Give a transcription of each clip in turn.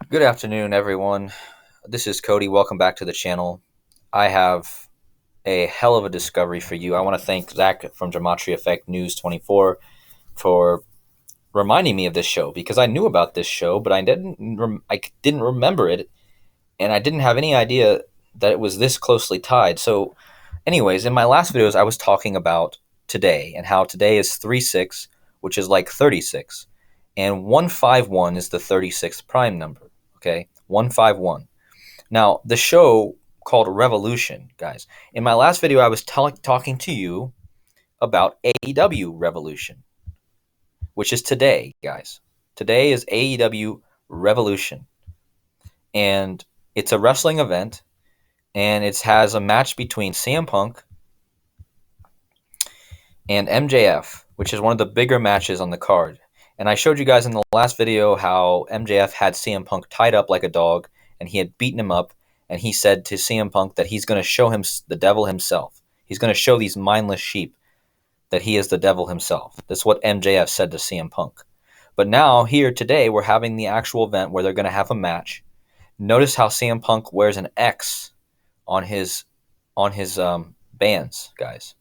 Good afternoon, everyone. This is Cody. Welcome back to the channel. I have a hell of a discovery for you. I want to thank Zach from Gematria Effect News 24 for reminding me of this show because I knew about this show, but I didn't remember it, and I didn't have any idea that it was this closely tied. So, anyways, in my last videos, I was talking about today and how today is 3-6, which is like 36, and 151 is the 36th prime number. Okay, 151. Now, the show called Revolution, guys. In my last video, I was talking to you about AEW Revolution, which is today, guys. Today is AEW Revolution, and it's a wrestling event, and it has a match between CM Punk and MJF, which is one of the bigger matches on the card. And I showed you guys in the last video how MJF had CM Punk tied up like a dog, and he had beaten him up, and he said to CM Punk that he's going to show him the devil himself. He's going to show these mindless sheep that he is the devil himself. That's what MJF said to CM Punk. But now, here today, we're having the actual event where they're going to have a match. Notice how CM Punk wears an X on his bands, guys.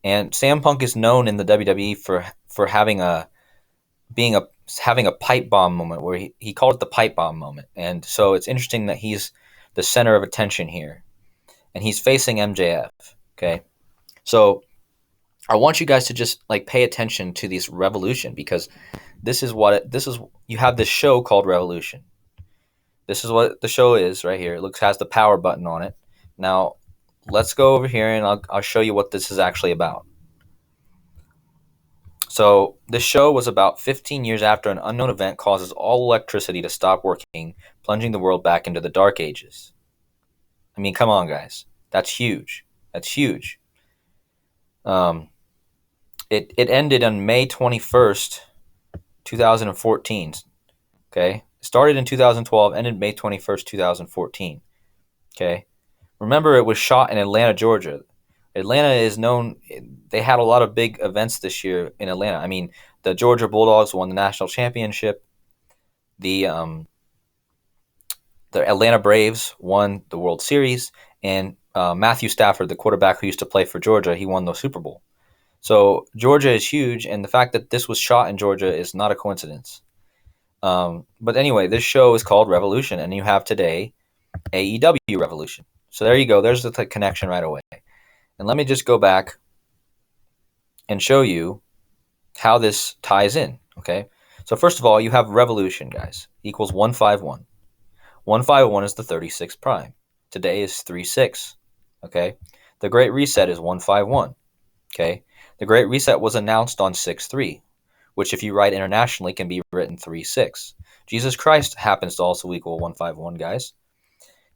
And CM Punk is known in the WWE for having a pipe bomb moment where he called it the pipe bomb moment. And so it's interesting that he's the center of attention here. And he's facing MJF. Okay. So I want you guys to just like pay attention to this Revolution because you have this show called Revolution. This is what the show is right here. It has the power button on it. Now let's go over here and I'll show you what this is actually about. So this show was about 15 years after an unknown event causes all electricity to stop working, plunging the world back into the Dark Ages. I mean, come on, guys. That's huge. That's huge. It ended on May 21st, 2014. Okay? It started in 2012, ended May 21st, 2014. Okay? Remember, it was shot in Atlanta, Georgia. Atlanta is known. They had a lot of big events this year in Atlanta. I mean, the Georgia Bulldogs won the national championship. The Atlanta Braves won the World Series, and Matthew Stafford, the quarterback who used to play for Georgia, he won the Super Bowl. So Georgia is huge, and the fact that this was shot in Georgia is not a coincidence. But anyway, this show is called Revolution, and you have today AEW Revolution. So there you go. There's the connection right away. And let me just go back and show you how this ties in, okay? So first of all, you have Revolution, guys, equals 151. 151 is the 36th prime. Today is 36, okay? The Great Reset is 151, okay? The Great Reset was announced on 6/3, which if you write internationally can be written 3/6. Jesus Christ happens to also equal 151, guys.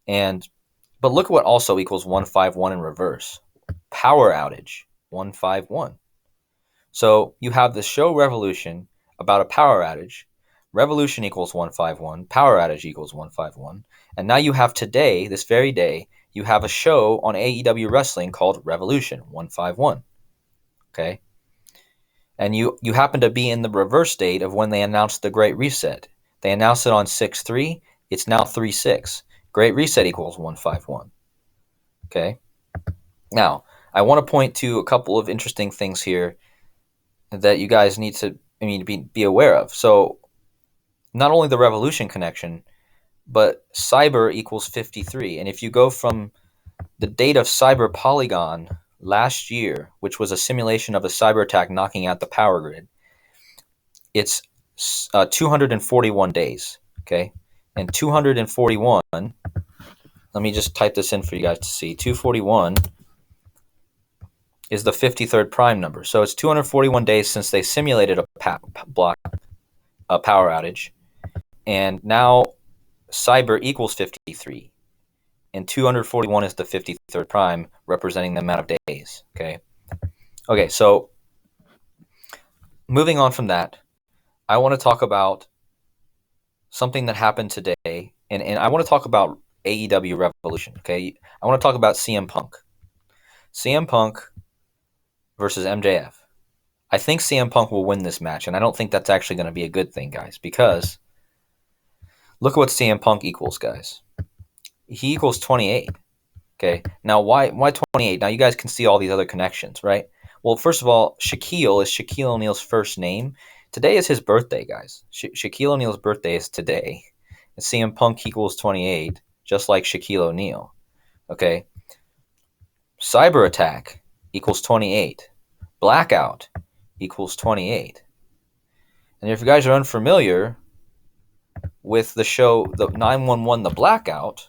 But look what also equals 151 in reverse. Power outage, 151. So you have the show Revolution about a power outage. Revolution equals 151. Power outage equals 151. And now you have today, this very day, you have a show on AEW Wrestling called Revolution 151. Okay? And you happen to be in the reverse date of when they announced the Great Reset. They announced it on 6/3. It's now 3/6. Great Reset equals 151. Okay? Now, I want to point to a couple of interesting things here that you guys need to be aware of. So, not only the Revolution connection, but Cyber equals 53. And if you go from the date of Cyber Polygon last year, which was a simulation of a cyber attack knocking out the power grid, it's 241 days. Okay? And 241, let me just type this in for you guys to see. 241 is the 53rd prime number. So it's 241 days since they simulated a power outage. And now Cyber equals 53. And 241 is the 53rd prime, representing the amount of days. Okay, so moving on from that, I want to talk about something that happened today. And I want to talk about AEW Revolution. Okay, I want to talk about CM Punk. CM Punk versus MJF. I think CM Punk will win this match, and I don't think that's actually going to be a good thing, guys, because Look at what CM Punk equals, guys. He equals 28. Okay. Now, why 28? Now, you guys can see all these other connections, right? Well, first of all, Shaquille is Shaquille O'Neal's first name. Today is his birthday, guys. Shaquille O'Neal's birthday is today. And CM Punk equals 28, just like Shaquille O'Neal. Okay. Cyber attack equals 28. Blackout equals 28. And if you guys are unfamiliar with the show, the 911, The Blackout,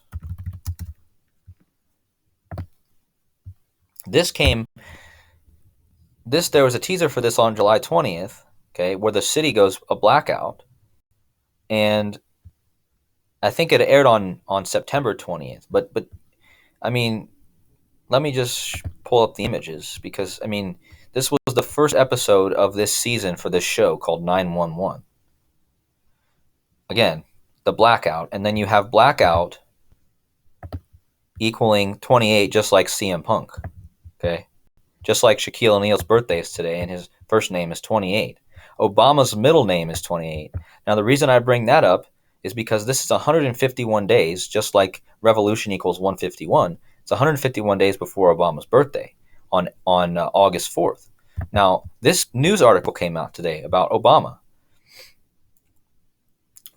there was a teaser for this on July 20th, okay, where the city goes a blackout, and I think it aired on September 20th. But I mean, let me just pull up the images because I mean, this was the first episode of this season for this show called 911. Again, the blackout, and then you have blackout equaling 28, just like CM Punk, okay? Just like Shaquille O'Neal's birthday is today, and his first name is 28. Obama's middle name is 28. Now, the reason I bring that up is because this is 151 days, just like revolution equals 151. It's 151 days before Obama's birthday on August 4th. Now, this news article came out today about Obama.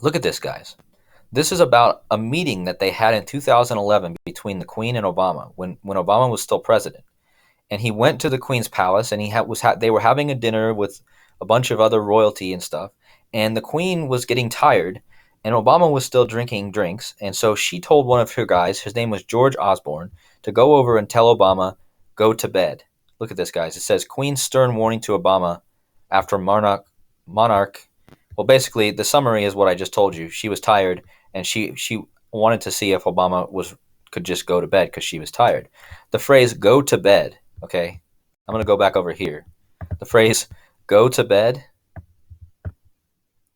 Look at this, guys. This is about a meeting that they had in 2011 between the Queen and Obama when Obama was still president. And he went to the Queen's palace, and they were having a dinner with a bunch of other royalty and stuff. And the Queen was getting tired, and Obama was still drinking drinks. And so she told one of her guys, his name was George Osborne, to go over and tell Obama, go to bed. Look at this, guys. It says, Queen's stern warning to Obama after monarch. Well, basically, the summary is what I just told you. She was tired, and she wanted to see if Obama could just go to bed because she was tired. The phrase "go to bed." Okay, I'm gonna go back over here. The phrase "go to bed"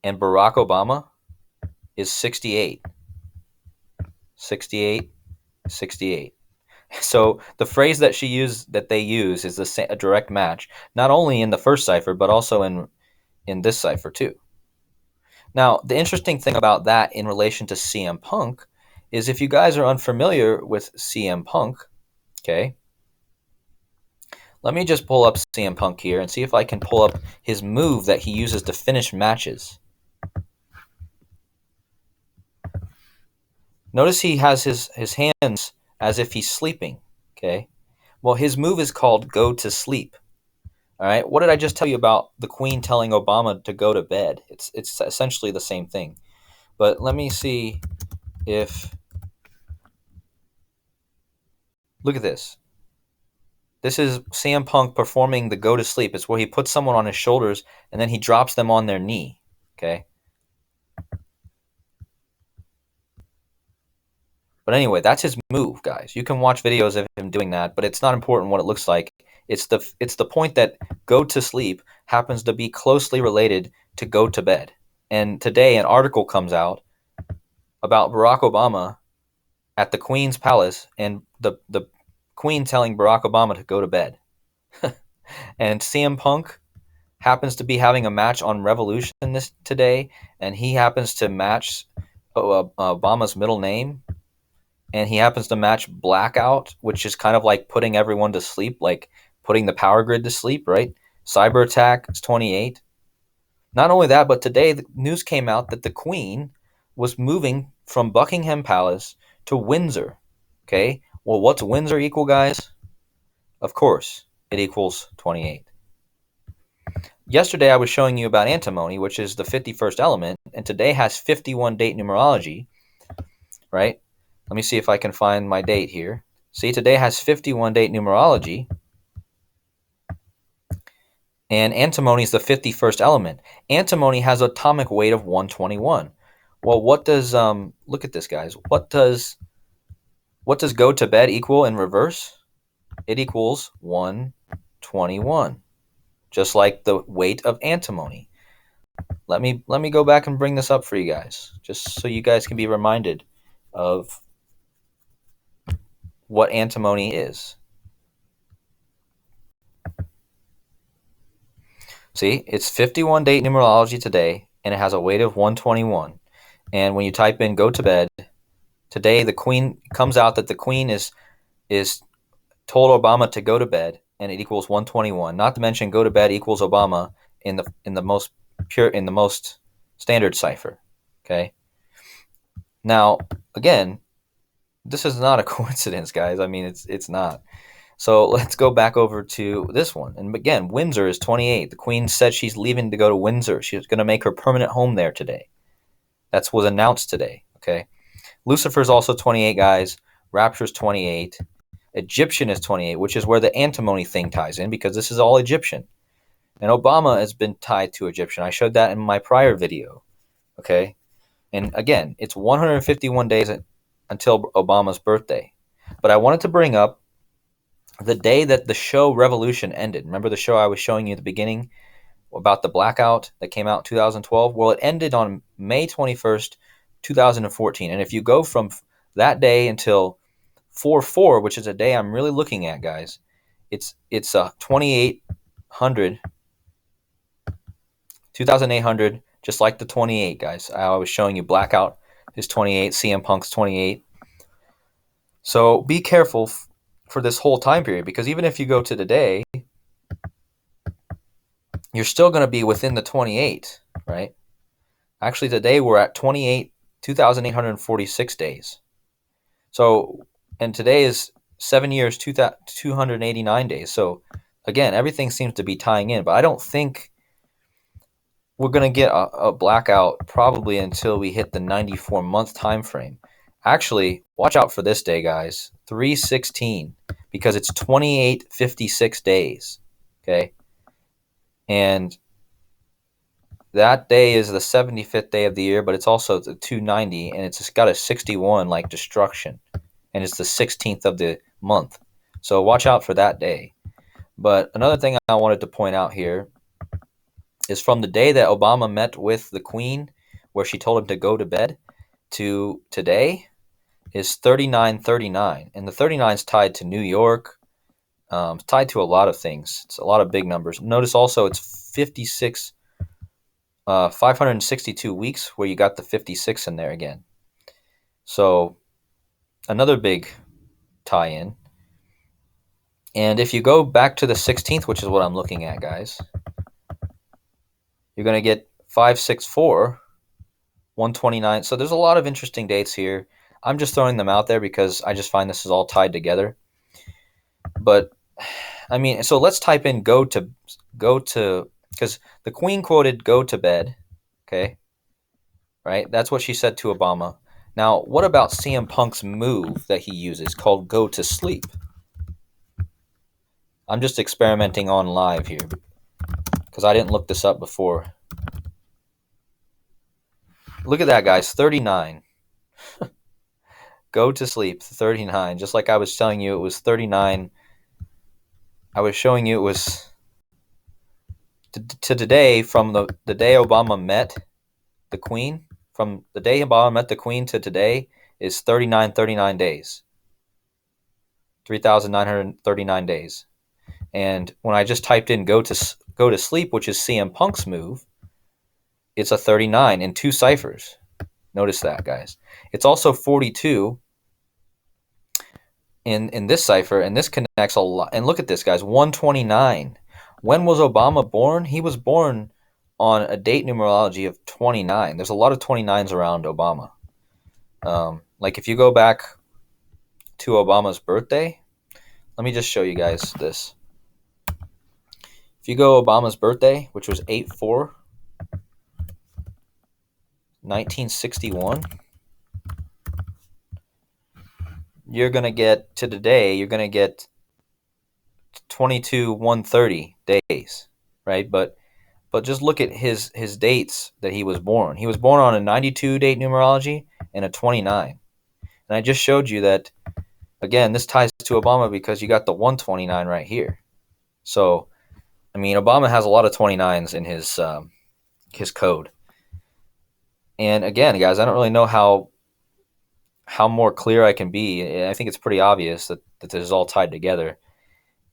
and Barack Obama is 68, 68, 68. So the phrase that they use is a direct match, not only in the first cipher but also in this cipher too. Now, the interesting thing about that in relation to CM Punk is if you guys are unfamiliar with CM Punk, okay, let me just pull up CM Punk here and see if I can pull up his move that he uses to finish matches. Notice he has his hands as if he's sleeping, okay? Well, his move is called go to sleep. All right, what did I just tell you about the Queen telling Obama to go to bed? It's essentially the same thing. But let me see if... Look at this. This is CM Punk performing the go to sleep. It's where he puts someone on his shoulders and then he drops them on their knee, okay? But anyway, that's his move, guys. You can watch videos of him doing that, but it's not important what it looks like. It's the point that go to sleep happens to be closely related to go to bed. And today an article comes out about Barack Obama at the Queen's palace and the Queen telling Barack Obama to go to bed. And CM Punk happens to be having a match on Revolution today, and he happens to match Obama's middle name. And he happens to match Blackout, which is kind of like putting everyone to sleep, like putting the power grid to sleep, right? Cyber attack is 28. Not only that, but today the news came out that the Queen was moving from Buckingham Palace to Windsor. Okay, well, what's Windsor equal, guys? Of course, it equals 28. Yesterday I was showing you about Antimony, which is the 51st element, and today has 51 date numerology, right? Let me see if I can find my date here. See, today has 51 date numerology. And antimony is the 51st element. Antimony has an atomic weight of 121. Well, what does look at this, guys. What does go to bed equal in reverse? It equals 121. Just like the weight of antimony. Let me go back and bring this up for you guys, just so you guys can be reminded of what antimony is. See, it's 51 date numerology today, and it has a weight of 121. And when you type in "go to bed" today, the Queen comes out that the Queen is told Obama to go to bed, and it equals 121. Not to mention, go to bed equals Obama in the most pure in the most standard cipher. Okay. Now, again, this is not a coincidence, guys. I mean, it's not. So let's go back over to this one. And again, Windsor is 28. The Queen said she's leaving to go to Windsor. She's going to make her permanent home there today. That was announced today. Okay. Lucifer's also 28, guys. Rapture's 28. Egyptian is 28, which is where the antimony thing ties in, because this is all Egyptian. And Obama has been tied to Egyptian. I showed that in my prior video. Okay. And again, it's 151 days until Obama's birthday. But I wanted to bring up the day that the show Revolution ended. Remember the show I was showing you at the beginning about the Blackout that came out in 2012? Well, it ended on May 21st, 2014. And if you go from that day until 4/4, which is a day I'm really looking at, guys, it's 2800, 2800, just like the 28, guys. I was showing you Blackout is 28, CM Punk's 28. So be careful for this whole time period, because even if you go to today, you're still going to be within the 28, right? Actually, today we're at 2,846 days. So, and today is 7 years, 289 days. So, again, everything seems to be tying in, but I don't think we're going to get a blackout probably until we hit the 94-month time frame. Actually, watch out for this day, guys. 3/16, because it's 2856 days. Okay? And that day is the 75th day of the year, but it's also the 290, and it's got a 61 like destruction, and it's the 16th of the month. So watch out for that day. But another thing I wanted to point out here is from the day that Obama met with the Queen, where she told him to go to bed, to today is 3939, and the 39 is tied to New York. It's tied to a lot of things. It's a lot of big numbers. Notice also it's 56. 562 weeks, where you got the 56 in there again. So another big tie-in. And if you go back to the 16th, which is what I'm looking at, guys, you're going to get 564, 129. So there's a lot of interesting dates here. I'm just throwing them out there because I just find this is all tied together. But I mean, so let's type in go to, because the Queen quoted "go to bed." Okay. Right? That's what she said to Obama. Now, what about CM Punk's move that he uses called "go to sleep"? I'm just experimenting on live here because I didn't look this up before. Look at that, guys. 39. Go to sleep. 39. Just like I was telling you, it was 39. I was showing you it was to today, from the day Obama met the Queen. From the day Obama met the Queen to today is 39 days. 3,939 days. And when I just typed in go to sleep, which is CM Punk's move, it's a 39 in two ciphers. Notice that, guys. It's also 42 in this cipher, and this connects a lot. And look at this, guys, 129. When was Obama born? He was born on a date numerology of 29. There's a lot of 29s around Obama. Like if you go back to Obama's birthday, let me just show you guys this. If you go Obama's birthday, which was 8/4, 1961, you're going to get to today, you're going to get 22/130 days, right? But just look at his dates that he was born. He was born on a 92 date numerology and a 29. And I just showed you that, again, this ties to Obama because you got the 129 right here. So, I mean, Obama has a lot of 29s in his code. And again, guys, I don't really know how more clear I can be. I think it's pretty obvious that this is all tied together.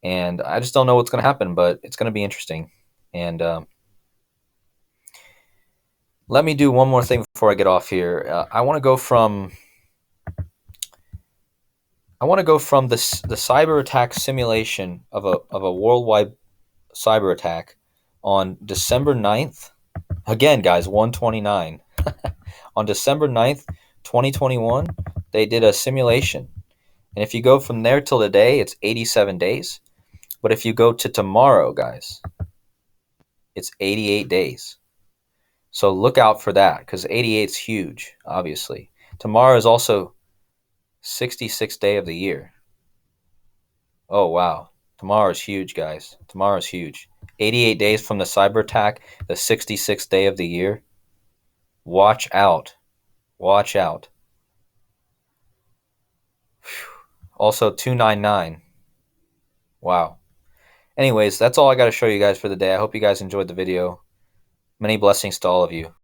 And I just don't know what's going to happen, but it's going to be interesting. And Let me do one more thing before I get off here. I want to go from the cyber attack simulation of a worldwide cyber attack on December 9th. Again, guys, 129. On December 9th, 2021, they did a simulation. And if you go from there till today, it's 87 days. But if you go to tomorrow, guys, it's 88 days. So look out for that because 88 is huge, obviously. Tomorrow is also 66th day of the year. Oh, wow. Tomorrow is huge, guys. Tomorrow is huge. 88 days from the cyber attack, the 66th day of the year. Watch out. Watch out. Also, 299. Wow. Anyways, that's all I got to show you guys for the day. I hope you guys enjoyed the video. Many blessings to all of you.